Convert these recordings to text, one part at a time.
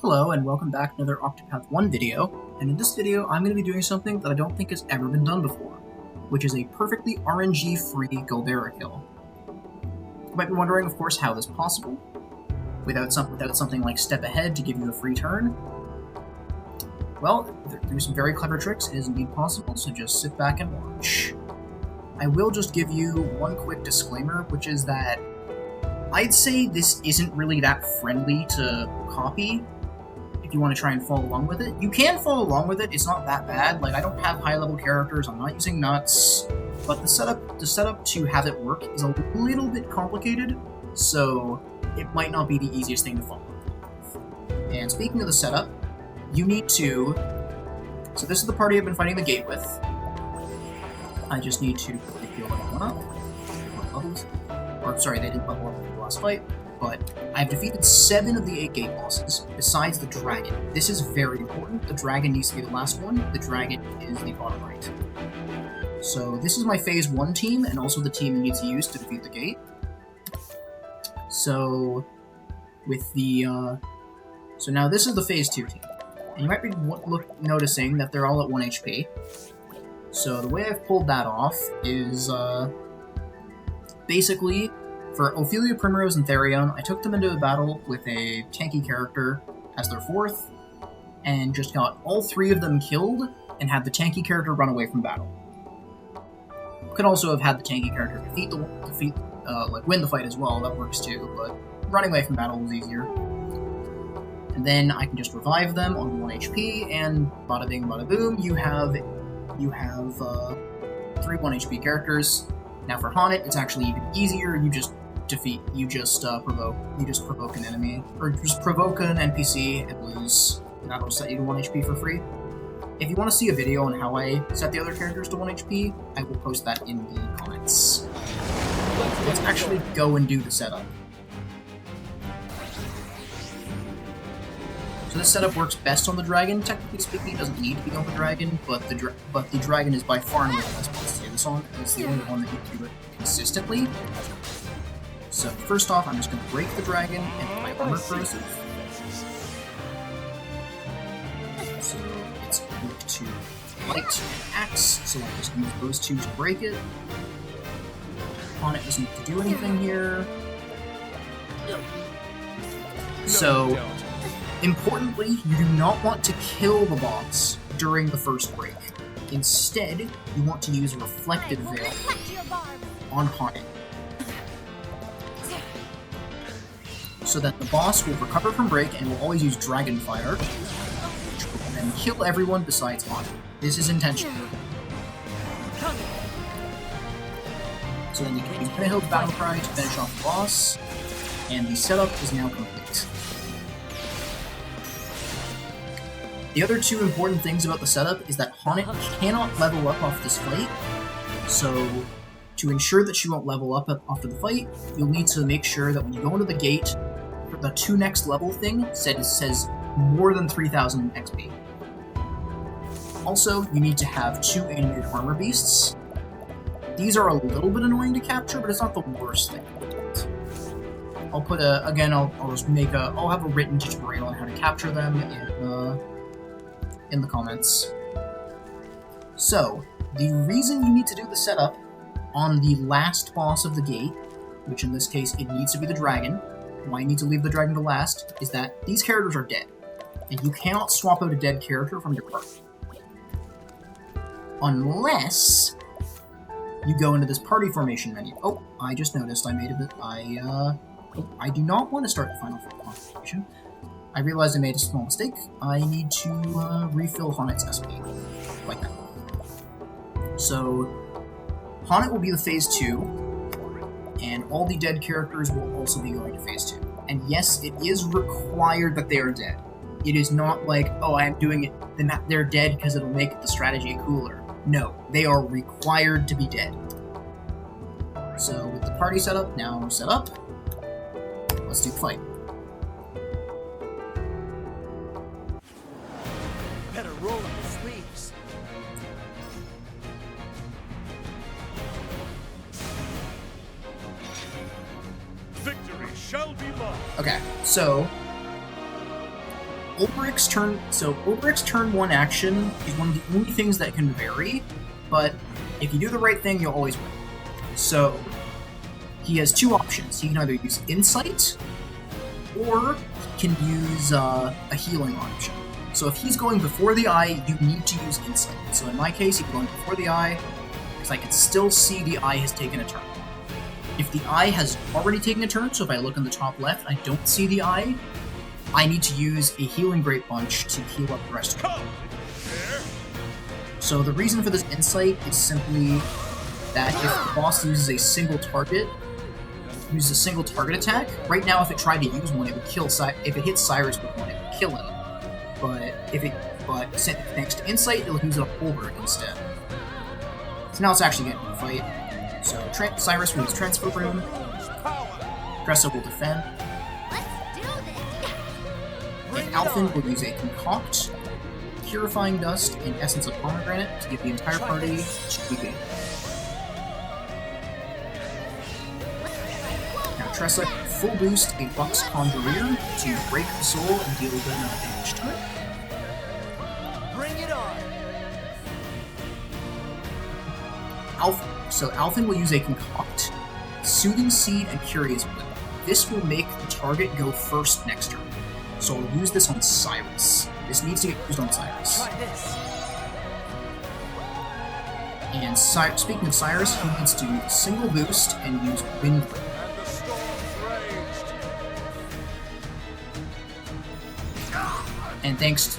Hello and welcome back to another Octopath 1 video, and in this video I'm going to be doing something that I don't think has ever been done before, which is a perfectly RNG-free Galdera kill. You might be wondering, of course, how this is possible, without something like Step Ahead to give you a free turn. Well, through some very clever tricks it is indeed possible, so just sit back and watch. I will just give you one quick disclaimer, which is that I'd say this isn't really that friendly to copy. If you want to try and follow along with it, you can follow along with it. It's not that bad. Like, I don't have high-level characters. I'm not using nuts, but the setup to have it work is a little bit complicated, so it might not be the easiest thing to follow. And speaking of the setup, you need to. So this is the party I've been fighting the gate with. I just need to heal everyone up. Levels. Or sorry, they didn't level up in the last fight. But I've defeated 7 of the 8 gate bosses, besides the dragon. This is very important. The dragon needs to be the last one. The dragon is the bottom right. So this is my Phase 1 team, and also the team you need to use to defeat the gate. So, with the, so now this is the Phase 2 team. And you might be noticing that they're all at 1 HP. So the way I've pulled that off is, basically, for Ophelia, Primrose, and Therion, I took them into a battle with a tanky character as their 4th, and just got all 3 of them killed, and had the tanky character run away from battle. Could also have had the tanky character win the fight as well, that works too, but running away from battle was easier. And then I can just revive them on 1 HP, and bada bing bada boom, you have 3 1 HP characters. Now for Haunted, it's actually even easier. You just provoke an enemy, or just provoke an NPC and lose, and that'll set you to 1 HP for free. If you want to see a video on how I set the other characters to 1 HP, I will post that in the comments. Let's actually go and do the setup. So this setup works best on the dragon. Technically speaking, it doesn't need to be on the dragon, but the dragon is by far and away the best boss to do this on, and it's the only one that you can do it consistently. So first off, I'm just going to break the dragon and my armor corrosive. So it's equal to light and axe, so I just use those 2 to break it. Haunted doesn't need to do anything here. So, importantly, you do not want to kill the boss during the first break. Instead, you want to use Reflected Veil on Haunted, so that the boss will recover from break and will always use Dragon Fire, which will then kill everyone besides Haunted. This is intentional. So then you can use Primeval's Battle Cry to finish off the boss, and the setup is now complete. The other 2 important things about the setup is that Haunted cannot level up off this fight, so to ensure that she won't level up after the fight, you'll need to make sure that when you go into the gate, the 2 next level thing says more than 3,000 XP. Also, you need to have 2 animated armor beasts. These are a little bit annoying to capture, but it's not the worst thing. I'll put I'll have a written tutorial on how to capture them in the comments. So, the reason you need to do the setup on the last boss of the gate, which in this case it needs to be the dragon, why you need to leave the dragon to last, is that these characters are dead, and you cannot swap out a dead character from your party. Unless you go into this party formation menu. Oh, I just noticed I made a bit, I do not want to start the final formation. I realized I made a small mistake. I need to refill Haunted's SP, like that. So, Haunted will be the Phase 2, and all the dead characters will also be going to Phase 2. And yes, it is required that they are dead. It is not like, oh, I'm doing it, they're dead because it'll make the strategy cooler. No, they are required to be dead. So, with the party setup now set up, let's do the fight. Better roll up the sleeves. Victory shall be mine. Okay, so Ulbrich's turn 1 action is one of the only things that can vary, but if you do the right thing, you'll always win. So, he has two options. He can either use Insight, or he can use a healing option. So if he's going before the eye, you need to use Insight. So in my case, he's going before the eye, because I can still see the eye has taken a turn. If the eye has already taken a turn, so if I look in the top left, I don't see the eye, I need to use a Healing Great Bunch to heal up the rest of it. So the reason for this Insight is simply that if the boss uses a single target attack, right now if it tried to use one, it would kill if it hits Cyrus with one, it would kill him. But thanks to Insight, it'll use it on Ulbrich instead. So now it's actually getting a fight. So Cyrus will use Transfer Rune, Tressa will defend, and Alphen will use a Concoct, Purifying Dust, and Essence of Pomegranate to give the entire party 2 gain. Now Tressa can full boost a Buck's Conjurer to break the soul and deal good amount of damage to it. Bring it on. So Alphen will use a Concoct, Soothing Seed, and Curious Blood. This will make the target go first next turn. So I'll use this on Cyrus. This needs to get used on Cyrus. Try this. And speaking of Cyrus, he needs to use a single boost and use Wind Break. And the storm's raged. And thanks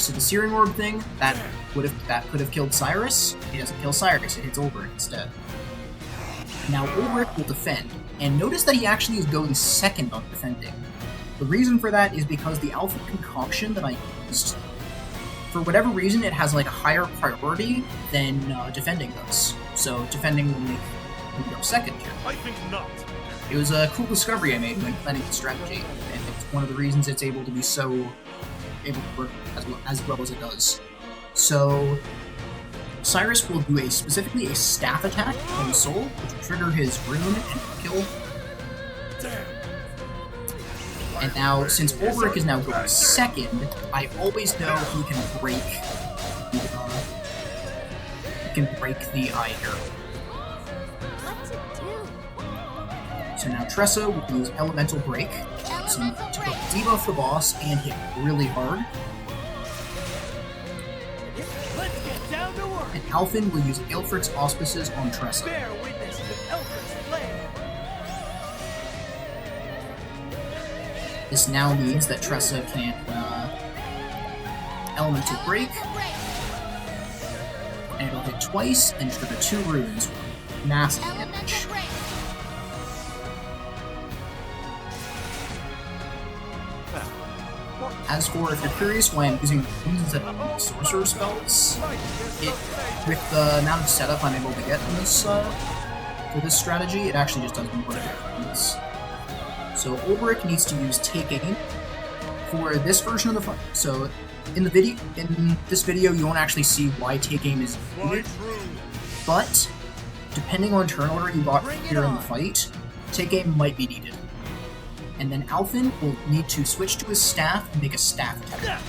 to the Searing Orb thing, that could have killed Cyrus. It doesn't kill Cyrus, it hits Ulbrich instead. Now Ulbrich will defend, and notice that he actually is going second on defending. The reason for that is because the Alpha Concoction that I used, for whatever reason, it has like a higher priority than defending does. So defending will make him go second here. I think not. It was a cool discovery I made when planning the strategy, and it's one of the reasons it's able to be so able to work as well as it does. So Cyrus will do specifically a staff attack on the soul, which will trigger his rune and kill. And now, since Ulbrich is now going second, I always know he can break the eye here. So now Tressa will use Elemental Break to both debuff the boss and hit really hard. Let's get down to work. And Alphen will use Aelfric's Auspices on Tressa. Bear witness to Elfric's plan. This now means that Tressa can Elemental Break, and it'll hit twice and trigger 2 runes. Massive damage. As for if you're curious why I'm using runes instead of sorcerer spells, with the amount of setup I'm able to get in this for this strategy, it actually just does more runes. So Ulbrich needs to use Take Aim for this version of the fight. So in this video, you won't actually see why Take Aim is needed, but depending on turn order you got here in the fight, Take Aim might be needed. And then Alphen will need to switch to his staff and make a staff attack.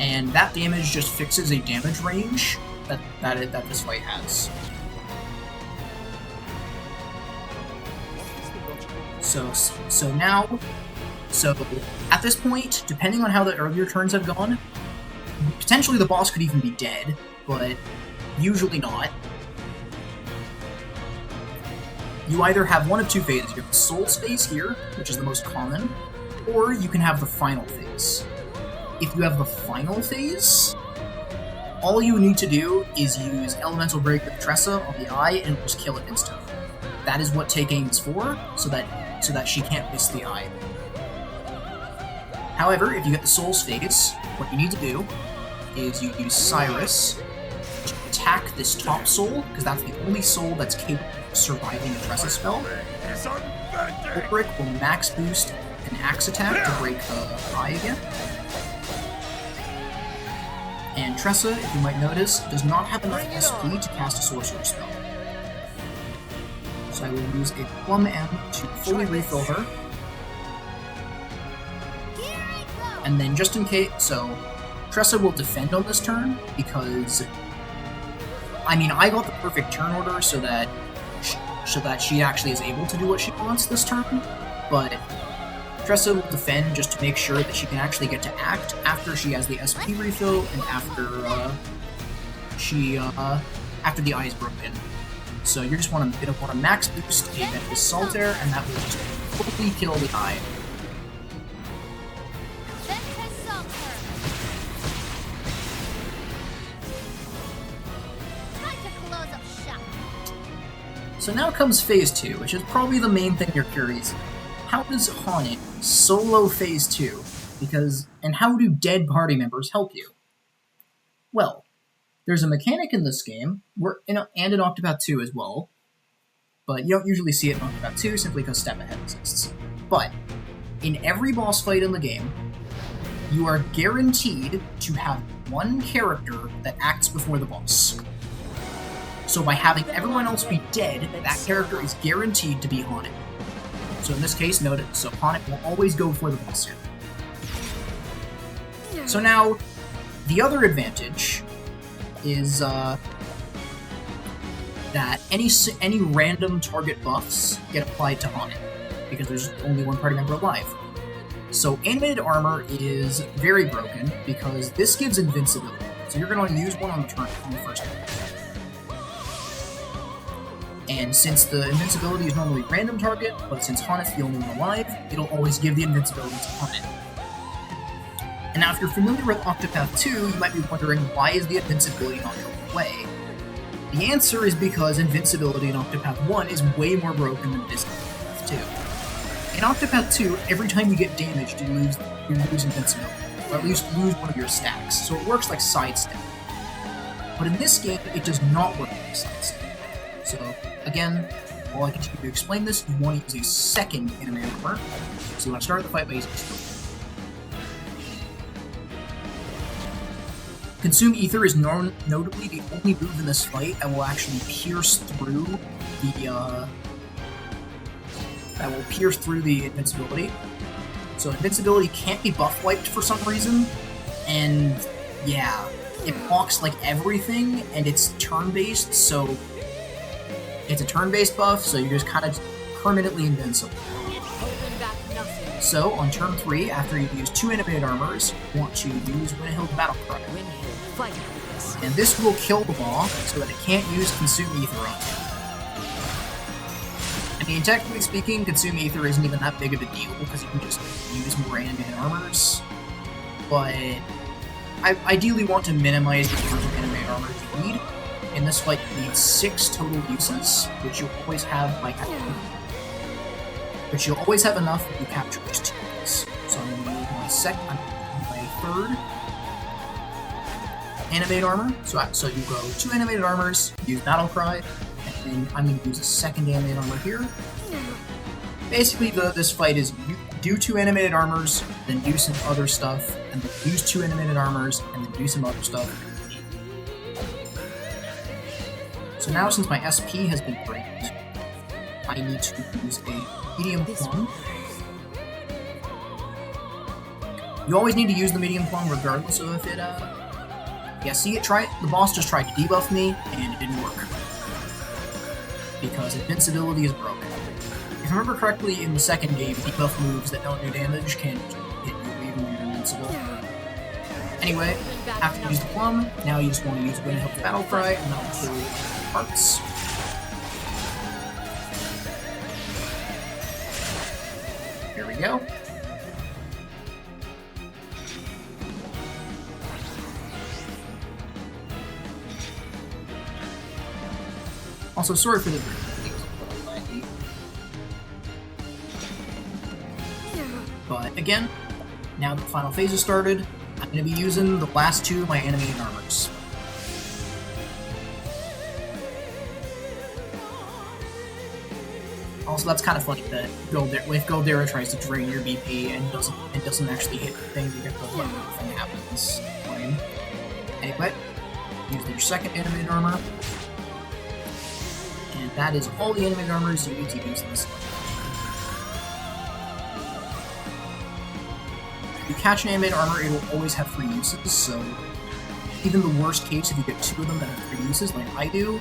And that damage just fixes a damage range that this fight has. So at this point, depending on how the earlier turns have gone, potentially the boss could even be dead, but usually not. You either have one of two phases. You have the Souls phase here, which is the most common, or you can have the Final phase. If you have the Final phase, all you need to do is use Elemental Break with Tressa on the eye and just kill it instantly. That is what Take Aim is for, so that she can't miss the eye. However, if you get the Souls phase, what you need to do is you use Cyrus to attack this top soul, because that's the only soul that's capable of surviving a Tressa spell. Ulbrich will max boost an axe attack to break the eye again. And Tressa, if you might notice, does not have enough SP to cast a sorcerer spell. So I will use a Plum M to fully refill her. And then just in case, so Tressa will defend on this turn because, I mean, I got the perfect turn order so that she actually is able to do what she wants this turn, but Tressa will defend just to make sure that she can actually get to act after she has the SP refill and after after the eye is broken. So you just want to max boost a Venomous Saltaire, and that will just totally kill the eye. So now comes Phase 2, which is probably the main thing you're curious about. How does Haunted solo Phase 2? And how do dead party members help you? Well, there's a mechanic in this game, and in Octopath 2 as well, but you don't usually see it in Octopath 2 simply because Step Ahead exists. But in every boss fight in the game, you are guaranteed to have one character that acts before the boss. So by having everyone else be dead, that character is guaranteed to be Haunted. So in this case, noted, so Haunted will always go before the boss here. So now, the other advantage is that any random target buffs get applied to Haunted, because there's only one party member alive. So Animated Armor is very broken, because this gives invincibility. So you're going to use one on the turn on the first turn. And since the invincibility is normally random target, but since Haunet's the only one alive, it'll always give the invincibility to Haunted. And now if you're familiar with Octopath 2, you might be wondering why is the invincibility not going away? The answer is because invincibility in Octopath 1 is way more broken than it is in Octopath 2. In Octopath 2, every time you get damaged, you lose invincibility, or at least lose one of your stacks, so it works like sidestep. But in this game, it does not work like sidestep. So, again, while I continue to explain this, you want to use a second animated armor. So you want to start the fight by using Skill. Consume Ether is notably the only move in this fight that will actually pierce through the invincibility. So invincibility can't be buff wiped for some reason, and yeah, it blocks like everything, and it's turn-based, so it's a turn-based buff, so you're just kind of permanently invincible. So, on turn 3, after you've used 2 animated armors, you want to use Runelord Battlecry. And this will kill the boss, so that it can't use Consume Ether on you. I mean, technically speaking, Consume Ether isn't even that big of a deal, because you can just use more animated armors. But I ideally want to minimize the number of animated armors you need. In this fight, you need 6 total uses, which you'll always have by capturing. But you'll always have enough if you capture just 2 of these. So I'm going to use my third animated armor. So you go 2 animated armors, use Battlecry, and then I'm going to use a second animated armor here. Basically, this fight is you do 2 animated armors, then do some other stuff, and then use 2 animated armors, and then do some other stuff. So now, since my SP has been raised, I need to use a medium plum. You always need to use the medium plum regardless of if it, yeah, see, the boss just tried to debuff me, and it didn't work. Because invincibility is broken. If I remember correctly, in the second game, debuff moves that don't do damage can hit you even when you're invincible. Anyway, after you use the plum, now you just want to use Runelord Battlecry, and that'll kill parts. Here we go. Also, sorry for the but again, now that the final phase has started, I'm going to be using the last 2 of my animated armors. Also, that's kind of funny that if Galdera tries to drain your BP and doesn't actually hit the thing, you get the thing happens. Anyway, use your second animated armor. And that is all the animated armors you need to use in this fight. you catch an animated armor, it will always have 3 uses, so even the worst case, if you get 2 of them that have 3 uses, like I do,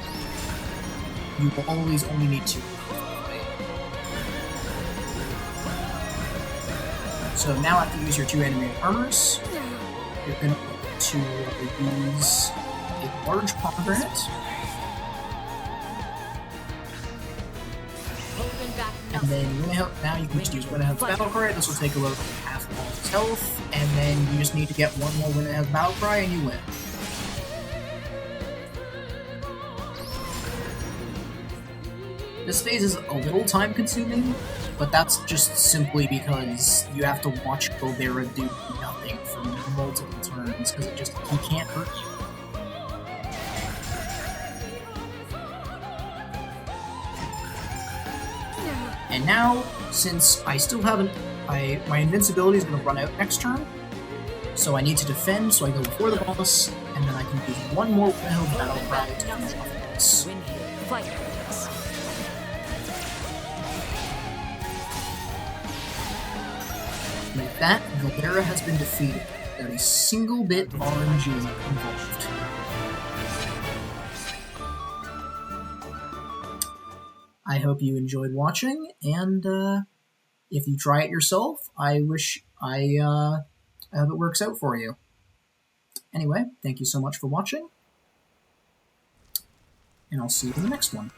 you will always only need 2. So now after you use your 2 animated armors, you're going to use a large pomegranate. And then now you can just use Runelord's Battle Cry. This will take a little half of all his health, and then you just need to get one more Runelord's Battle Cry and you win. This phase is a little time consuming, but that's just simply because you have to watch Galdera do nothing for multiple turns, because he can't hurt you. And now, since I still haven't, my invincibility is going to run out next turn, so I need to defend, so I go before the boss, and then I can use one more Runelord's Battle Cry to finish off this. Like that, Galdera has been defeated, without a single bit of RNG involved. I hope you enjoyed watching, and if you try it yourself, I hope it works out for you. Anyway, thank you so much for watching, and I'll see you in the next one.